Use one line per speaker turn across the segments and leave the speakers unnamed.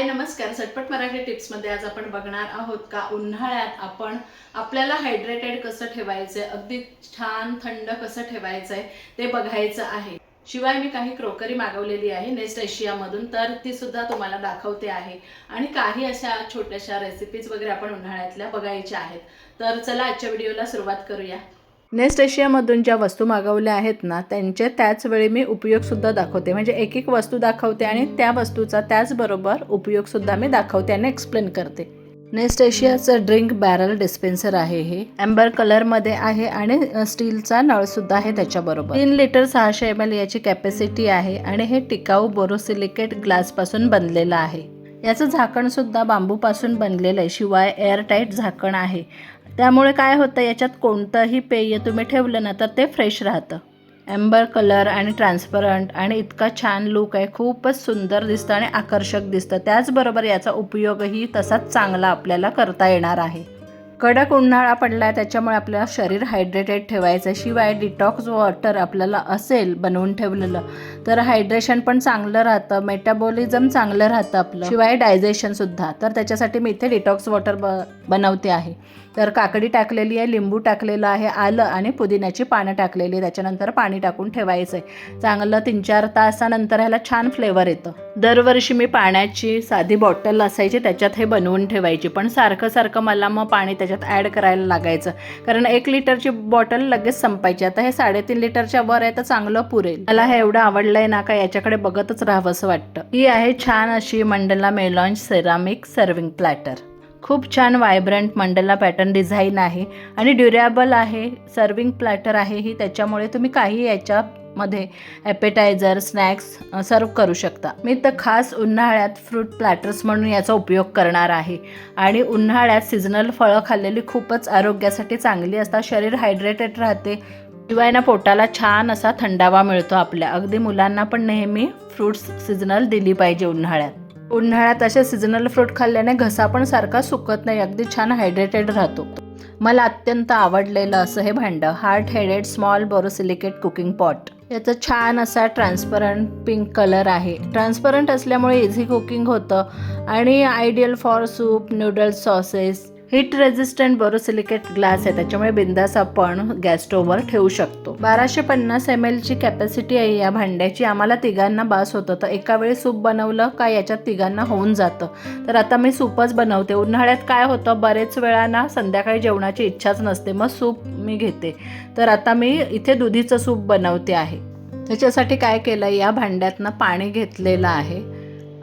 हाय नमस्कार. झटपट मराठी टिप्समध्ये आज आपण बघणार आहोत का उन्हाळ्यात आपण आपल्याला हायड्रेटेड कसं ठेवायचं, अगदी छान थंड कसं ठेवायचं ते बघायचं आहे. शिवाय मी काही क्रोकरी मागवलेली आहे नेस्ट एशियामधून, तर ती सुद्धा तुम्हाला दाखवते आहे. आणि काही अशा छोट्याशा रेसिपीज वगैरे आपण उन्हाळ्यातल्या बघायच्या आहेत. तर चला आजच्या व्हिडिओला सुरुवात करूया. नेस्ट एशियामधून ज्या वस्तू मागवल्या आहेत ना, त्यांचे त्याच वेळी मी उपयोगसुद्धा दाखवते. म्हणजे एक एक वस्तू दाखवते आणि त्या वस्तूचा त्याचबरोबर उपयोगसुद्धा मी दाखवते आणि एक्सप्लेन करते. नेस्ट एशियाचं ड्रिंक बॅरल डिस्पेन्सर आहे. हे एम्बर कलरमध्ये आहे आणि स्टीलचा नळसुद्धा आहे त्याच्याबरोबर. 3 लिटर 600 ml याची कॅपॅसिटी आहे आणि हे टिकाऊ बोरोसिलिकेट ग्लासपासून बनलेलं आहे. याचं झाकणसुद्धा बांबूपासून बनलेलं आहे, शिवाय एअरटाईट झाकण आहे. त्यामुळे काय होतं, याच्यात कोणतंही पेय तुम्ही ठेवलं ना तर ते फ्रेश राहतं. एम्बर कलर आणि ट्रान्सपरंट आणि इतका छान लुक आहे, खूपच सुंदर दिसतं आणि आकर्षक दिसतं. त्याचबरोबर याचा उपयोगही तसाच चांगला आपल्याला करता येणार आहे. कडक उन्हाळा पडला आहे त्याच्यामुळे आपल्याला शरीर हायड्रेटेड ठेवायचं. शिवाय डिटॉक्स वॉटर आपल्याला असेल बनवून ठेवलेलं तर हायड्रेशन पण चांगलं राहतं, मेटाबॉलिझम चांगलं राहतं आपलं, शिवाय डायजेशनसुद्धा. तर त्याच्यासाठी मी इथे डिटॉक्स वॉटर बनवते आहे. तर काकडी टाकलेली आहे, लिंबू टाकलेलं आहे, आलं आणि पुदिन्याची पानं टाकलेली आहे. त्याच्यानंतर पाणी टाकून ठेवायचं आहे चांगलं. 3-4 तासानंतर ह्याला छान फ्लेवर येतं. दरवर्षी मी पाण्याची साधी बॉटल असायची त्याच्यात हे बनवून ठेवायची, पण सारखं मला मग पाणी त्याच्यात ॲड करायला लागायचं, कारण 1 लिटरची बॉटल लगेच संपायची. आता हे 3.5 लिटरच्या वर आहे तर चांगलं पुरेल. मला हे एवढं आवडलंय ना का याच्याकडे बघतच राहावं असं वाटतं. ही आहे छान अशी मंडला मेलॉन्ज सेरामिक सर्विंग प्लॅटर. खूप छान व्हायब्रंट मंडला पॅटर्न डिझाईन आहे आणि ड्युरेबल आहे. सर्विंग प्लॅटर आहे ही, त्याच्यामुळे तुम्ही काही याच्यामध्ये ॲपेटायझर स्नॅक्स सर्व करू शकता. मी तर खास उन्हाळ्यात फ्रूट प्लॅटर्स म्हणून याचा उपयोग करणार आहे. आणि उन्हाळ्यात सीझनल फळं खाल्लेली खूपच आरोग्यासाठी चांगली असतात, शरीर हायड्रेटेड राहते. शिवाय ना पोटाला छान असा थंडावा मिळतो आपल्या. अगदी मुलांना पण नेहमी फ्रूट्स सीझनल दिली पाहिजे उन्हाळ्यात. उन्हाळ्यात असे सीझनल फ्रूट खाल्ल्याने घसा पण सारखा सुकत नाही, अगदी छान हायड्रेटेड राहतो. मला अत्यंत आवडलेलं असं हे भांडं, heart headed small borosilicate cooking pot. याचा छान असा ट्रान्सपरंट पिंक कलर आहे. ट्रान्सपरंट असल्यामुळे इझी कुकिंग होतं आणि ideal for soup, noodles, sauces. Heat resistant borosilicate glass आहे, त्याच्यामुळे बिंदास आपण गॅस स्टोव्हवर ठेवू शकतो. 1250 ml ची कॅपॅसिटी आहे या भांड्याची. आम्हाला तिघांना बास होतं, तर एका वेळी सूप बनवलं का याच्यात तिघांना होऊन जातं. तर आता मी सूपच बनवते. उन्हाळ्यात काय होतं, बरेच वेळा ना संध्याकाळी जेवणाची इच्छाच नसते, मग सूप मी घेते. तर आता मी इथे दुधीचं सूप बनवते आहे. त्याच्यासाठी काय केलं, या भांड्यातनं पाणी घेतलेलं आहे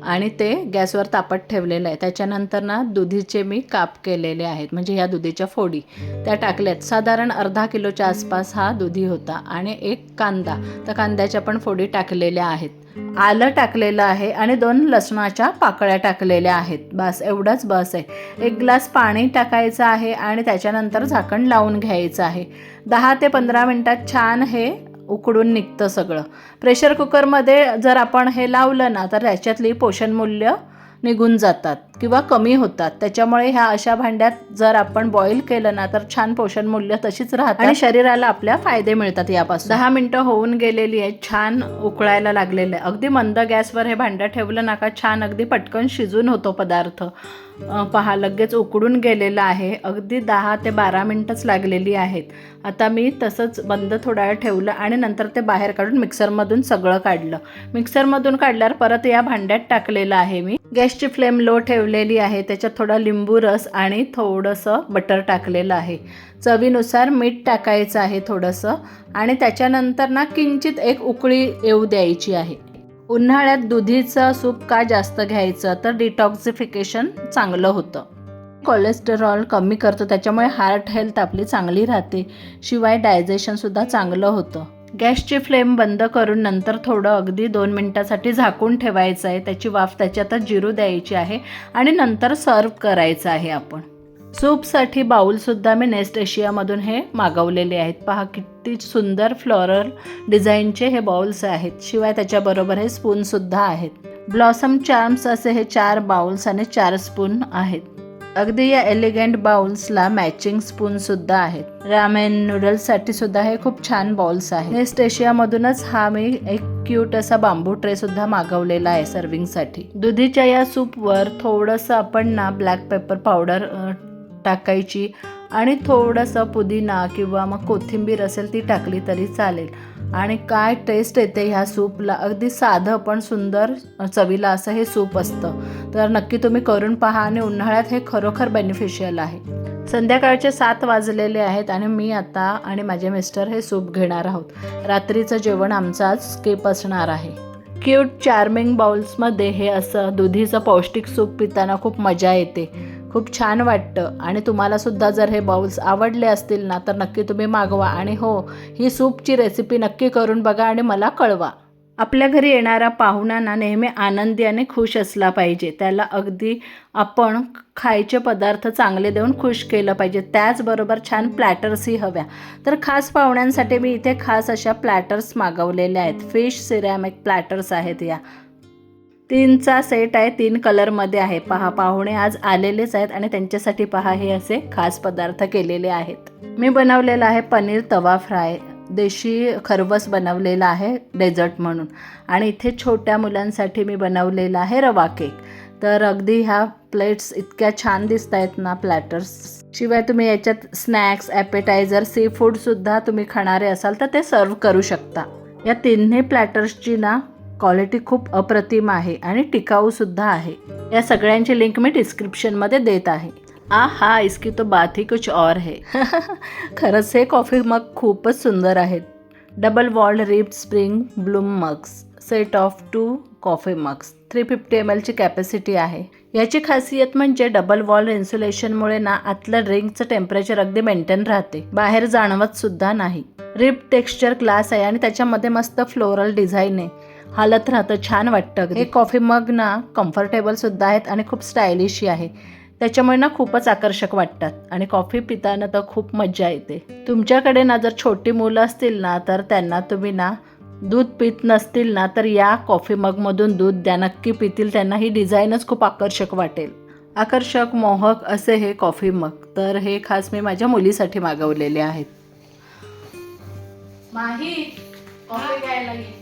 आणि ते गॅसवर तापत ठेवलेलं आहे. त्याच्यानंतर ना दुधीचे मी काप केलेले आहेत, म्हणजे ह्या दुधीच्या फोडी त्या टाकल्यात. साधारण अर्धा किलोच्या आसपास हा दुधी होता. आणि 1 कांदा, तर कांद्याच्या पण फोडी टाकलेल्या आहेत. आलं टाकलेलं आहे आणि 2 लसणाच्या पाकळ्या टाकलेल्या आहेत. बस एवढंच बस आहे. 1 ग्लास पाणी टाकायचं आहे आणि त्याच्यानंतर झाकण लावून घ्यायचं आहे. 10 ते 15 मिनटात छान हे उकडून निघतं सगळं. प्रेशर कुकरमध्ये जर आपण हे लावलं ना तर त्याच्यातली पोषणमूल्य निघून जातात किंवा कमी होतात. त्याच्यामुळे ह्या अशा भांड्यात जर आपण बॉईल केलं ना तर छान पोषणमूल्य तशीच राहतात आणि शरीराला आपल्या फायदे मिळतात यापासून. 10 मिनटं होऊन गेलेली आहेत, छान उकळायला लागलेलं आहे. अगदी मंद गॅसवर हे भांडं ठेवलं ना का छान अगदी पटकन शिजून होतो पदार्थ. पहा लगेच उकडून गेलेलं आहे. अगदी 10 ते 12 मिनटंच लागलेली आहेत. आता मी तसंच बंद थोडा वेळ ठेवलं आणि नंतर ते बाहेर काढून मिक्सरमधून सगळं काढलं. मिक्सरमधून काढल्यावर परत या भांड्यात टाकलेलं आहे मी. गॅसची फ्लेम लो ठेवलेली आहे. त्याच्यात थोडा लिंबू रस आणि थोडंसं बटर टाकलेलं आहे. चवीनुसार मीठ टाकायचं आहे थोडंसं आणि त्याच्यानंतर ना किंचित 1 उकळी येऊ द्यायची आहे. उन्हाळ्यात दुधीचं सूप का जास्त घ्यायचं, तर डिटॉक्सिफिकेशन चांगलं होतं, कोलेस्टेरॉल कमी करतो, त्याच्यामुळे हार्ट हेल्थ आपली चांगली राहते. शिवाय डायजेशनसुद्धा चांगलं होतं. गॅसची फ्लेम बंद करून नंतर थोडं अगदी 2 मिनटासाठी झाकून ठेवायचं आहे. त्याची वाफ त्याच्यातच जिरू द्यायची आहे आणि नंतर सर्व करायचं आहे आपण. सूपसाठी बाउलसुद्धा मी नेस्ट एशियामधून हे मागवलेले आहेत. पहा किती सुंदर फ्लोरल डिझाईनचे हे बाउल्स आहेत. शिवाय त्याच्याबरोबर हे स्पूनसुद्धा आहेत. ब्लॉसम चार्म्स असे हे 4 बाउल्स आणि 4 स्पून आहेत. अगदी या एलिगंट बाउल्सला मॅचिंग स्पून सुद्धा आहेत. रामेन नूडल्ससाठी सुद्धा हे खूप छान बाउल्स आहेत. नेस्ट एशियामधूनच हा मी एक क्यूट असा बांबू ट्रे सुद्धा मागवलेला आहे सर्विंगसाठी. दुधीच्या या सूपवर थोडंसं आपण ना ब्लॅक पेपर पावडर टाकायची आणि थोडंसं पुदिना किंवा मग कोथिंबीर असेल ती टाकली तरी चालेल. आणि काय टेस्ट येते ह्या सूपला. अगदी साधं पण सुंदर चवीला असं हे सूप असतं. तर नक्की तुम्ही करून पहा आणि उन्हाळ्यात हे खरोखर बेनिफिशियल आहे. संध्याकाळचे 7 वाजलेले आहेत आणि मी आता आणि माझे मिस्टर हे सूप घेणार आहोत. रात्रीचं जेवण आमचं आज स्किप असणार आहे. क्यूट चार्मिंग बाउल्समध्ये हे असं दुधीचं पौष्टिक सूप पिताना खूप मजा येते. खूप छान वाटतं. आणि तुम्हाला सुद्धा जर हे बाउल्स आवडले असतील ना तर नक्की तुम्ही मागवा. आणि हो, ही सूपची रेसिपी नक्की करून बघा आणि मला कळवा. आपल्या घरी येणारा पाहुण्यांना नेहमी आनंदी आणि खुश असला पाहिजे. त्याला अगदी आपण खायचे पदार्थ चांगले देऊन खुश केलं पाहिजे. त्याचबरोबर छान प्लॅटर्सही हव्या. तर खास पाहुण्यांसाठी मी इथे खास अशा प्लॅटर्स मागवलेल्या आहेत. फिश सिरॅमिक प्लॅटर्स आहेत. या 3चा सेट आहे. 3 कलरमध्ये आहे. पहा, पाहुणे आज आलेलेच आहेत आणि त्यांच्यासाठी पहा हे असे खास पदार्थ केलेले आहेत. मी बनवलेला आहे पनीर तवा फ्राय. देशी खरवस बनवलेला आहे डेझर्ट म्हणून. आणि इथे छोट्या मुलांसाठी मी बनवलेला आहे रवा केक. तर अगदी ह्या प्लेट्स इतक्या छान दिसत आहेत ना प्लॅटर्स. शिवाय तुम्ही याच्यात स्नॅक्स, ॲपेटायझर, सी फूडसुद्धा तुम्ही खाणारे असाल तर ते सर्व करू शकता. या तिन्ही प्लॅटर्सची ना क्वालिटी खूप अप्रतिम आहे आणि टिकाऊसुद्धा आहे. या सगळ्यांची लिंक मी डिस्क्रिप्शनमध्ये देत आहे. हा, इसकी तो बात ही कुछ और है. खरंच हे कॉफी मग खूपच सुंदर आहेत. Double walled ribbed spring bloom mugs, set of 2 coffee mugs, 350 ml ची कॅपॅसिटी आहे. याची खासियत म्हणजे डबल वॉल इन्सुलेशनमुळे ना आतलं ड्रिंकचं टेम्परेचर अगदी मेंटेन राहते. बाहेर जाणवत सुद्धा नाही. रिब टेक्स्चर ग्लास आहे आणि त्याच्यामध्ये मस्त फ्लोरल डिझाईन आहे. हालत राहतं, छान वाटतं. हे कॉफी मग ना कम्फर्टेबल सुद्धा आहेत आणि खूप स्टायलिश आहे. त्याच्यामुळे ना खूपच आकर्षक वाटतात आणि कॉफी पिताना तर खूप मजा येते. तुमच्याकडे ना जर छोटी मुलं असतील ना तर त्यांना तुम्ही ना दूध पित नसतील ना तर या कॉफी मगमधून दूध द्या. नक्की पितील. त्यांना ही डिझाईनच खूप आकर्षक वाटेल. आकर्षक, मोहक असे हे कॉफी मग. तर हे खास मी माझ्या मुलीसाठी मागवलेले आहेत. माही, कॉफी घ्यायला ये.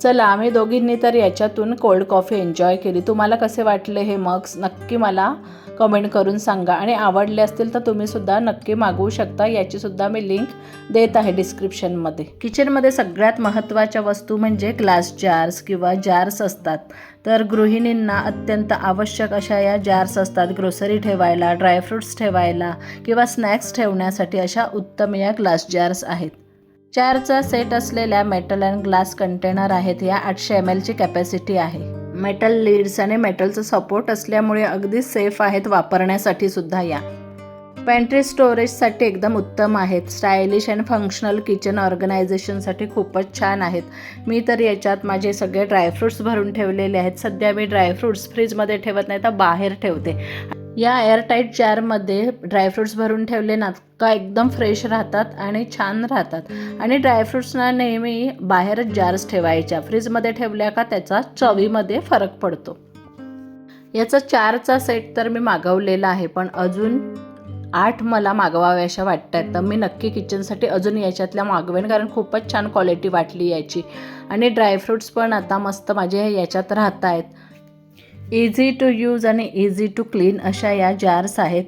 चला, आम्ही दोघींनी तर याच्यातून कोल्ड कॉफी एन्जॉय केली. तुम्हाला कसे वाटले हे मग्स नक्की मला कमेंट करून सांगा. आणि आवडले असतील तर तुम्हीसुद्धा नक्की मागवू शकता. याचीसुद्धा मी लिंक देत आहे डिस्क्रिप्शनमध्ये. किचनमध्ये सगळ्यात महत्त्वाच्या वस्तू म्हणजे ग्लास जार्स किंवा जार्स असतात. तर गृहिणींना अत्यंत आवश्यक अशा या जार्स असतात. ग्रोसरी ठेवायला, ड्रायफ्रूट्स ठेवायला किंवा स्नॅक्स ठेवण्यासाठी अशा उत्तम या ग्लास जार्स आहेत. 4चा सेट असलेल्या मेटल अँड ग्लास कंटेनर आहेत. या 800 ml ची कॅपॅसिटी आहे. मेटल लीड्स आणि मेटलचं सपोर्ट असल्यामुळे अगदी सेफ आहेत वापरण्यासाठी सुद्धा. या पॅन्ट्री स्टोरेजसाठी एकदम उत्तम आहेत. स्टायलिश अँड फंक्शनल किचन ऑर्गनायझेशनसाठी खूपच छान आहेत. मी तर याच्यात माझे सगळे ड्रायफ्रूट्स भरून ठेवलेले आहेत. सध्या मी ड्रायफ्रूट्स फ्रीजमध्ये ठेवत नाही तर बाहेर ठेवते. या एअरटाईट जारमध्ये ड्रायफ्रूट्स भरून ठेवले ना का एकदम फ्रेश राहतात आणि छान राहतात. आणि ड्रायफ्रूट्सना नेहमी बाहेरच जार्स ठेवायच्या. फ्रीजमध्ये ठेवल्या का त्याचा चवीमध्ये फरक पडतो. याचा 4चा सेट तर मी मागवलेला आहे, पण अजून 8 मला मागवाव्याशा वाटतात. तर मी नक्की किचनसाठी अजून याच्यातल्या मागवेन, कारण खूपच छान क्वालिटी वाटली याची. आणि ड्रायफ्रूट्स पण आता मस्त माझे याच्यात राहत आहेत. इझी टू यूज आणि इझी टू क्लीन अशा या जार्स आहेत.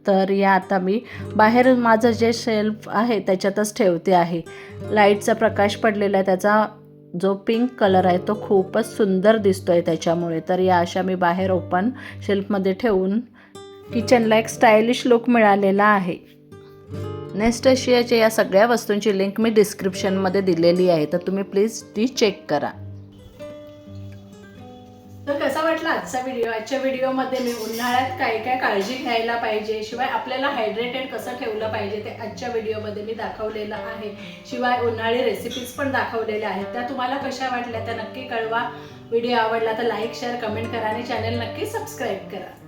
तर या आता मी बाहेर माझं जे शेल्फ आहे त्याच्यातच ठेवते आहे. लाईटचा प्रकाश पडलेला आहे, त्याचा जो पिंक कलर आहे तो खूपच सुंदर दिसतो आहे त्याच्यामुळे. तर या अशा मी बाहेर ओपन शेल्फमध्ये ठेवून किचनला एक स्टायलिश लुक मिळालेला आहे. नेस्ट एशियाच्या या सगळ्या वस्तूंची लिंक मी डिस्क्रिप्शनमध्ये दिलेली आहे, तर तुम्ही प्लीज ती चेक करा. तर कसा वाटला आजचा व्हिडिओ? आजच्या व्हिडिओमध्ये मी उन्हाळ्यात काय काय काळजी घ्यायला पाहिजे, शिवाय आपल्याला हायड्रेटेड कसं ठेवलं पाहिजे ते आजच्या व्हिडिओमध्ये मी दाखवलेलं आहे. शिवाय उन्हाळी रेसिपीज पण दाखवलेल्या आहेत. त्या तुम्हाला कशा वाटल्या त्या नक्की कळवा. व्हिडिओ आवडला तर लाईक, शेअर, कमेंट करा आणि चॅनल नक्की सबस्क्राईब करा.